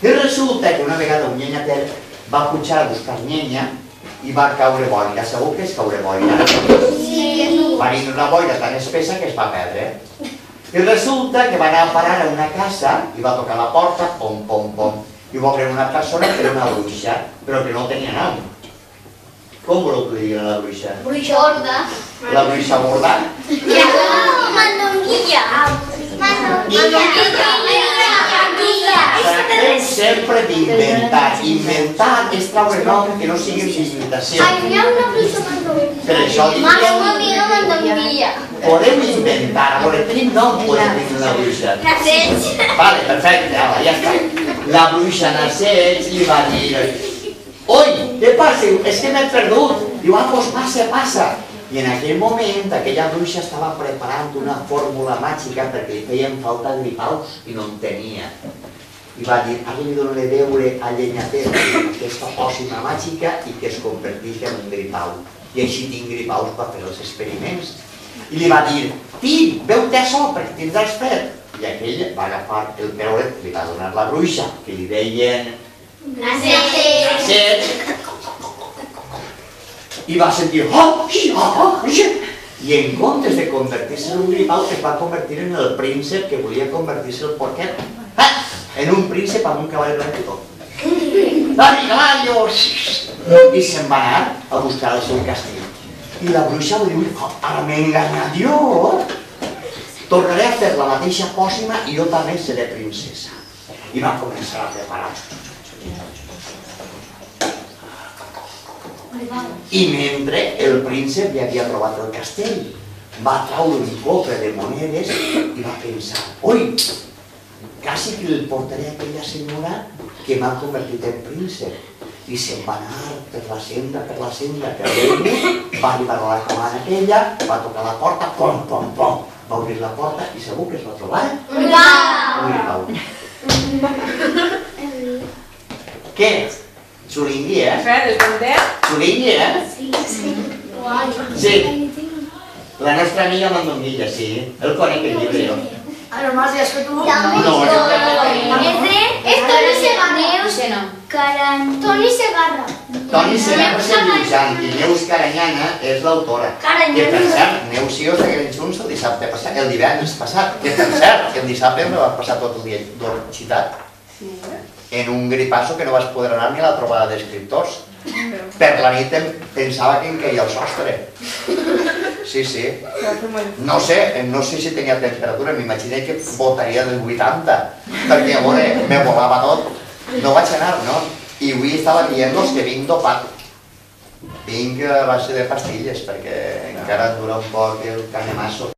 I resulta que una vegada un nyenyater va pujar a buscar llenya i va caure boira. Segur que és caure boira? Sí. Va venir una boira tan espessa que es va perdre. I resulta que va anar a parar a una casa i va tocar la porta, pom, pom, pom, i va obrir una persona que era una bruixa, però que no tenia nom. Com voleu que li diguin a la bruixa? Bruixa gorda. La bruixa gorda? Mandonguilla. Tractem sempre d'inventar. Inventar és traure nom que no sigui imitació. Ai, hi ha una bruixa mandonguilla. Per això dic Mare, una amiga mandonguilla. podem inventar, a veure, tenim nom, podem dir una bruixa. Nasseig. Vale, perfecte, ara, ja està. La bruixa Nasseig li va dir: oi, què passa? És que m'he perdut. Diu, ah, doncs passa, passa. I en aquell moment aquella bruixa estava preparant una fórmula màgica perquè li feien falta gripaus i no en tenia. I va dir, ara li donaré a veure a Llenyater aquesta pòcima màgica i que es converteix en un gripau. I així tinc gripaus per fer els experiments. I li va dir, fill, veu-te això perquè tindràs fred. I aquell va agafar el peuret que li va donar la bruixa, que li deien Nasseig. I va sentir, i en comptes de convertir-se en un gripau es va convertir en el príncep que volia convertir-se el porquet. En un príncep amb un cavall blanquito. Dani, caballos! I se'n va anar a buscar el seu castell. I la bruixa va dir, ara m'he enganyat jo. Tornaré a fer la mateixa pòcima i jo també seré princesa. I va començar a preparar. I mentre el príncep ja havia trobat el castell, va traure un cofre de monedes i va pensar, oi, quasi que el portaré a aquella senyora que m'ha convertit en príncep. I se'n va anar per la senda, que va arribar a la cabana aquella, va tocar la porta, pom, pom, pom, va obrir la porta i segur que es va trobar un gripau. Què? Xulingui, eh? Xulingui, eh? Sí. La nostra amiga Mandonguilla, sí. El conec el llibre jo. Ara más días que tú. No, jo Es Toni Segarra. Toni Segarra. Toni Segarra és el dibuixant i Neus Caranyana és l'autora. Que per cert, Neus i jo estiguem junts el dissabte passat, el divendres passat. Que per cert, el dissabte me va passar tot el dia d'orxitat. En un gripasso que no vas poder anar ni a la trobada d'escriptors. Per la nit pensava que em caia el sostre. Sí, sí. No sé si tenia temperatura, m'imaginé que botaria del 80, perquè, a veure, me volava tot. No vaig anar, no? I avui estava dient-los que vinc dopat. Vinc a base de pastilles, perquè encara dura un poc el canemasso.